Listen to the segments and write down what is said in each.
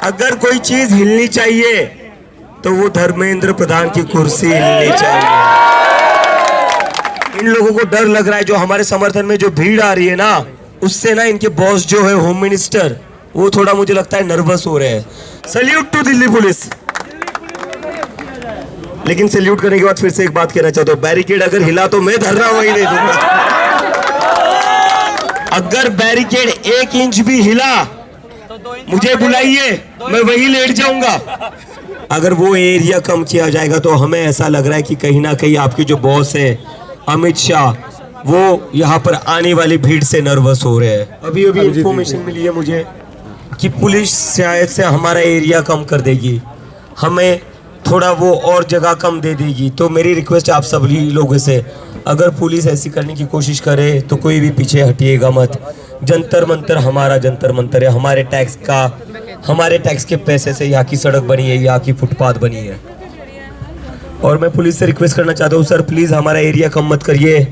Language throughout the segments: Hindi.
अगर कोई चीज हिलनी चाहिए तो वो धर्मेंद्र प्रधान की कुर्सी हिलनी चाहिए। इन लोगों को डर लग रहा है, जो हमारे समर्थन में जो भीड़ आ रही है ना, उससे ना इनके बॉस जो है होम मिनिस्टर, वो थोड़ा मुझे लगता है नर्वस हो रहे हैं। Salute to Delhi police. लेकिन सैल्यूट करने के बाद फिर से एक बात कहना चाहता हूँ, बैरिकेड अगर हिला तो मैं धरना वही नहीं दूंगा। अगर बैरिकेड 1 इंच भी हिला मुझे बुलाइए, मैं वही लेट जाऊंगा। अगर वो एरिया कम किया जाएगा तो हमें ऐसा लग रहा है कि कहीं ना कहीं आपके जो बॉस है अमित शाह, वो यहाँ पर आने वाली भीड़ से नर्वस हो रहे हैं। अभी इंफॉर्मेशन मिली है मुझे कि पुलिस शायद से हमारा एरिया कम कर देगी, हमें थोड़ा वो और जगह कम दे देगी। तो मेरी रिक्वेस्ट आप सभी लोगों से, अगर पुलिस ऐसी करने की कोशिश करे तो कोई भी पीछे हटिएगा मत। जंतर मंतर हमारा जंतर मंतर है, हमारे टैक्स के पैसे से यहाँ की सड़क बनी है, यहाँ की फुटपाथ बनी है। और मैं पुलिस से रिक्वेस्ट करना चाहता हूँ, सर प्लीज़ हमारा एरिया कम मत करिए।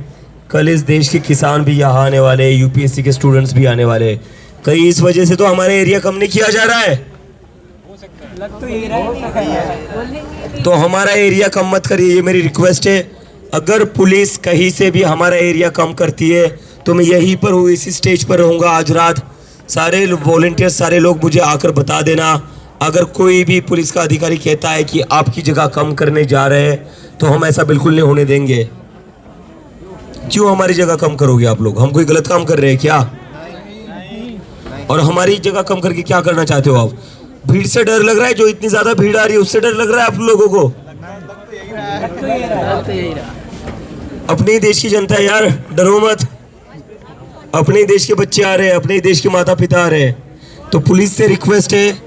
कल इस देश के किसान भी यहाँ आने वाले, यूपीएससी के स्टूडेंट्स भी आने वाले, कहीं इस वजह से तो हमारा एरिया कम नहीं किया जा रहा है। तो हमारा एरिया कम मत करिए, ये मेरी रिक्वेस्ट है। अगर पुलिस कहीं से भी हमारा एरिया कम करती है तो मैं यहीं पर हूँ, इसी स्टेज पर रहूँगा आज रात। सारे वॉलंटियर, सारे लोग मुझे आकर बता देना। अगर कोई भी पुलिस का अधिकारी कहता है कि आपकी जगह कम करने जा रहे हैं तो हम ऐसा बिल्कुल नहीं होने देंगे। क्यों हमारी जगह कम करोगे आप लोग? हम कोई गलत काम कर रहे हैं क्या? और हमारी जगह कम करके क्या करना चाहते हो आप? भीड़ से डर लग रहा है, जो इतनी ज्यादा भीड़ आ रही है उससे डर लग रहा है आप लोगों को? अपने देश की जनता है यार, डरो मत। अपने देश के बच्चे आ रहे हैं, अपने देश के माता पिता आ रहे हैं। तो पुलिस से रिक्वेस्ट है,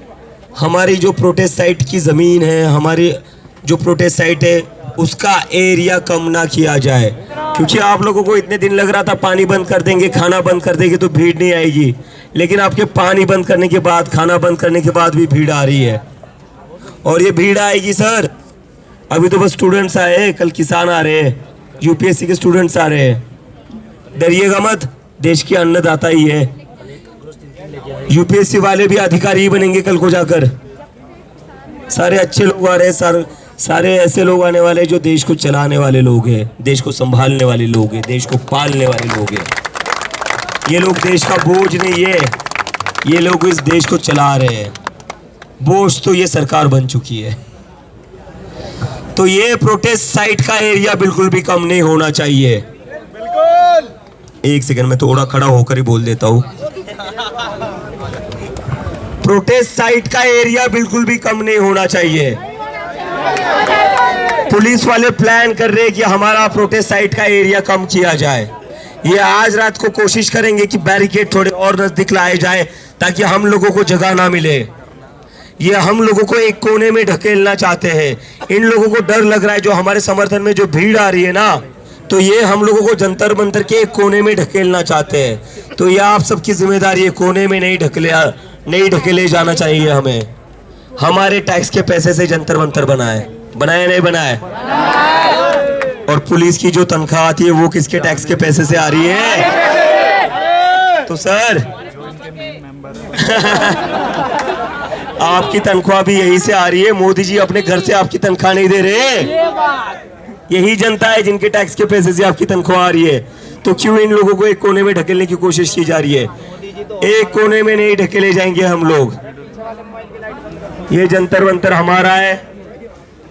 हमारी जो प्रोटेस्ट साइट की ज़मीन है, हमारी जो प्रोटेस्ट साइट है, उसका एरिया कम ना किया जाए। क्योंकि आप लोगों को इतने दिन लग रहा था पानी बंद कर देंगे, खाना बंद कर देंगे तो भीड़ नहीं आएगी, लेकिन आपके पानी बंद करने के बाद, खाना बंद करने के बाद भी भीड़ आ रही है। और ये भीड़ आएगी सर। अभी तो बस स्टूडेंट्स आए, कल किसान आ रहे हैं, यूपीएससी के स्टूडेंट्स आ रहे हैं। डरिएगा मत, देश की अन्नदाता ही है। यूपीएससी वाले भी अधिकारी ही बनेंगे कल को जाकर। सारे अच्छे लोग आ रहे हैं, सारे ऐसे लोग आने वाले जो देश को चलाने वाले लोग हैं, देश को संभालने वाले लोग हैं, देश को पालने वाले लोग हैं। ये लोग देश का बोझ नहीं है, ये लोग इस देश को चला रहे हैं। बोझ तो ये सरकार बन चुकी है। तो ये प्रोटेस्ट साइट का एरिया बिल्कुल भी कम नहीं होना चाहिए। एक सेकंड में थोड़ा खड़ा होकर ही बोल देता हूं। प्रोटेस्ट साइट का एरिया बिल्कुल भी कम नहीं होना चाहिए। पुलिस वाले प्लान कर रहे हैं कि हमारा प्रोटेस्ट साइट का एरिया कम किया जाए। ये आज रात को कोशिश करेंगे कि बैरिकेड थोड़े और नजदीक लाए जाए ताकि हम लोगों को जगह ना मिले। ये हम लोगों को एक कोने में ढकेलना चाहते हैं। इन लोगों को डर लग रहा है, जो हमारे समर्थन में जो भीड़ आ रही है ना, तो ये हम लोगों को जंतर मंतर के एक कोने में ढकेलना चाहते हैं। तो ये आप सबकी जिम्मेदारी है, कोने में नहीं ढकेले जाना चाहिए हमें। हमारे टैक्स के पैसे से जंतर मंतर बनाए नहीं बनाए। और पुलिस की जो तनख्वाह आती है वो किसके टैक्स के पैसे से आ रही है? तो सर आपकी तनख्वाह भी यही से आ रही है। मोदी जी अपने घर से आपकी तनख्वाह नहीं दे रहे। यही जनता है जिनके टैक्स के पैसे से आपकी तनख्वाह आ रही है। तो क्यों इन लोगों को एक कोने में ढकेलने की कोशिश की जा रही है? एक कोने में नहीं ढकेले जाएंगे हम लोग। ये जंतर मंतर हमारा है,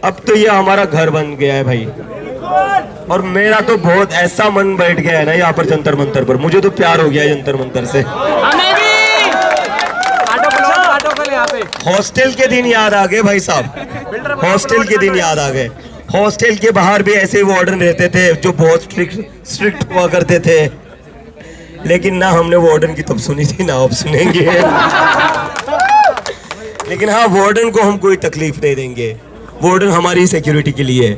अब तो ये हमारा घर बन गया है भाई। और मेरा तो बहुत ऐसा मन बैठ गया है ना यहाँ पर जंतर मंतर पर, मुझे तो प्यार हो गया है जंतर मंतर से। हॉस्टल के दिन याद आ गए भाई साहब, हॉस्टल के दिन याद आ गए। हॉस्टल के बाहर भी ऐसे वार्डन रहते थे जो बहुत स्ट्रिक्ट हुआ करते थे, लेकिन ना हमने वार्डन की तब सुनी थी ना अब सुनेंगे। लेकिन हाँ, वार्डन को हम कोई तकलीफ नहीं देंगे, वार्डन हमारी सिक्योरिटी के लिए।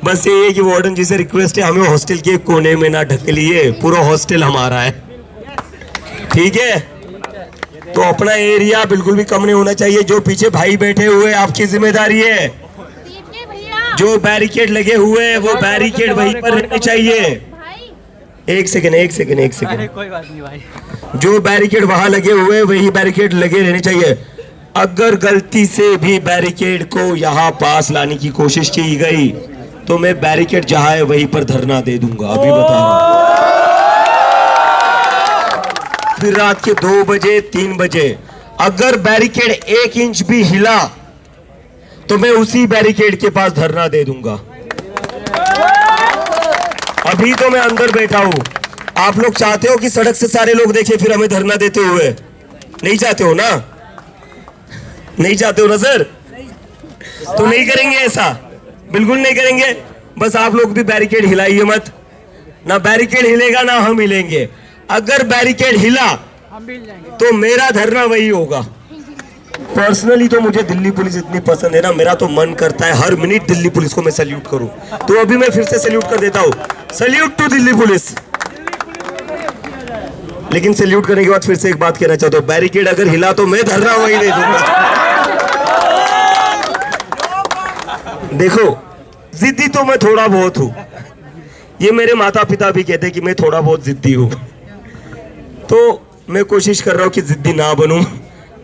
बस ये है कि वार्डन जी से रिक्वेस्ट है, हमें हॉस्टल के कोने में ना ढकेलिए, पूरा हॉस्टल हमारा है, ठीक है? तो अपना एरिया बिल्कुल भी कम नहीं होना चाहिए। जो पीछे भाई बैठे हुए आपकी जिम्मेदारी है, जो बैरिकेड लगे हुए हैं वो बैरिकेड वहीं पर रहने चाहिए। एक सेकंड, कोई बात नहीं भाई। जो बैरिकेड वहां लगे हुए वही बैरिकेड लगे रहने चाहिए। अगर गलती से भी बैरिकेड को यहाँ पास लाने की कोशिश की गई तो मैं बैरिकेड जहां है वहीं पर धरना दे दूंगा, अभी बता रहा हूं। फिर रात के 2 बजे 3 बजे अगर बैरिकेड 1 इंच भी हिला तो मैं उसी बैरिकेड के पास धरना दे दूंगा। अभी तो मैं अंदर बैठा हूं। आप लोग चाहते हो कि सड़क से सारे लोग देखें फिर हमें धरना देते हुए? नहीं चाहते हो ना? नहीं चाहते हो ना सर? तो नहीं करेंगे ऐसा, बिल्कुल नहीं करेंगे। बस आप लोग भी बैरिकेड हिलाइए मत, ना बैरिकेड हिलेगा ना हम हिलेंगे। अगर बैरिकेड हिला तो मेरा धरना वही होगा। पर्सनली तो मुझे दिल्ली पुलिस इतनी पसंद है ना, मेरा तो मन करता है हर मिनट दिल्ली पुलिस को मैं सैल्यूट करूं। तो अभी मैं फिर से सैल्यूट कर देता हूं, सैल्यूट टू दिल्ली पुलिस। लेकिन सैल्यूट करने के बाद फिर से एक बात कहना चाहता हूं, बैरिकेड अगर हिला तो मैं धरना वही दे दूंगा। देखो, जिद्दी तो मैं थोड़ा बहुत हूं, ये मेरे माता पिता भी कहते हैं कि मैं थोड़ा बहुत जिद्दी हूं। तो मैं कोशिश कर रहा हूं कि जिद्दी ना बनूं।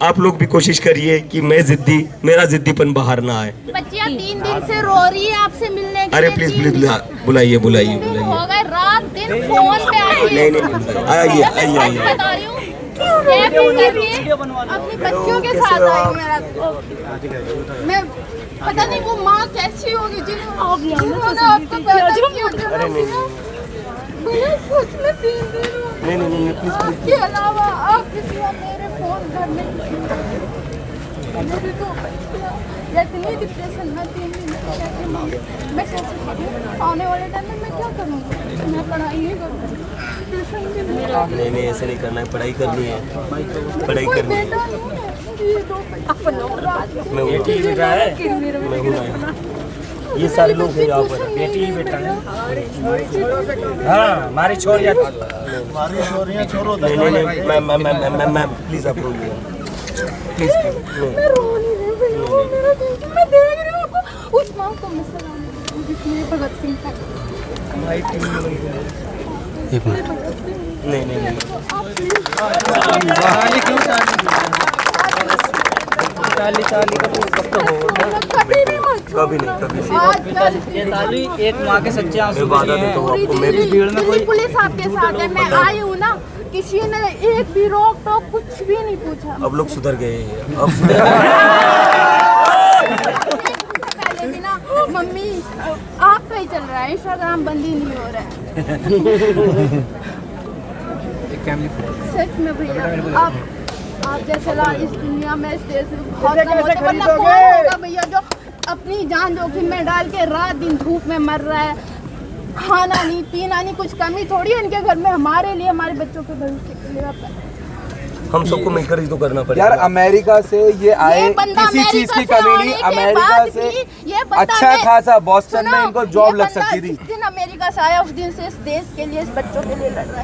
आप लोग भी कोशिश करिए कि मेरा जिद्दीपन बाहर ना आए। बच्चियां 3 दिन से रो रही है आपसे मिलने के अरे लिए। प्लीज प्लीज बुलाइए बुलाइए हो बुलाइए। गए, रात दिन फोन पे आइए। नहीं आइए आइए आइए। बता रही हूँ, अपनी बच्चियों के साथ आई मैं पता नहीं वो माँ कैसी होगी जिन्होंने आपको पैदा किया। सच में 3 दिन नहीं प्लीज के अलावा आप किसी मेरे फोन करने मेरी तो इतनी डिप्रेशन में 3 दिन मैं कैसे करूँ? आने वाले टाइम में मैं क्या करूँगी? मैं पढ़ाई नहीं करूँगी, ट्यूशन भी नहीं ऐसे नहीं करना है, पढ़ाई करनी है, पढ़ाई करनी है। बेटा नहीं है, ये दो मैं हूँ। बेटी बेटा है, मैं हूँ। ये सारे लोग हैं यहाँ पर। बेटी ही बेटा है। हाँ, हमारी छोरियाँ छोरो। नहीं मैं प्लीज आप रोइए प्लीज। मैं रो नहीं रही हूँ, मेरा दिल से मैं देख रही हूँ आपको। उस माँ को मैं सलाम देती हूँ जिसने भगत सिंह का नहीं कभी नहीं। एक माँ के सच्चे आंसू वादा देता हूँ आपको, मैं भी दिल्ली पुलिस आपके साथ है। मैं आई हूँ ना, किसी ने एक भी रोक टोक कुछ भी नहीं पूछा। अब लोग सुधर गए हैं, अब सुधर पहले भी ना मम्मी आपका ही चल रहा है, इंस्टाग्राम बंद ही नहीं हो रहा है। सच में भैया आप जैसे इस दुनिया में इस देश में बहुत कम होते हैं, वरना कौन होगा भैया जो अपनी जान जोखिम में डाल के रात दिन धूप में मर रहा है। खाना नहीं पीना नहीं, कुछ कमी थोड़ी है इनके घर में, हमारे लिए हमारे बच्चों के भविष्य के लिए हम सबको मिलकर ही तो करना पड़ेगा। यार अमेरिका से ये आए, किसी चीज की कमी नहीं। अमेरिका से अच्छा खासा बॉस्टन में इनको जॉब लग सकती थी। जिस दिन अमेरिका से आया उस दिन से इस देश के लिए, इस बच्चों के लिए लड़ रहा है।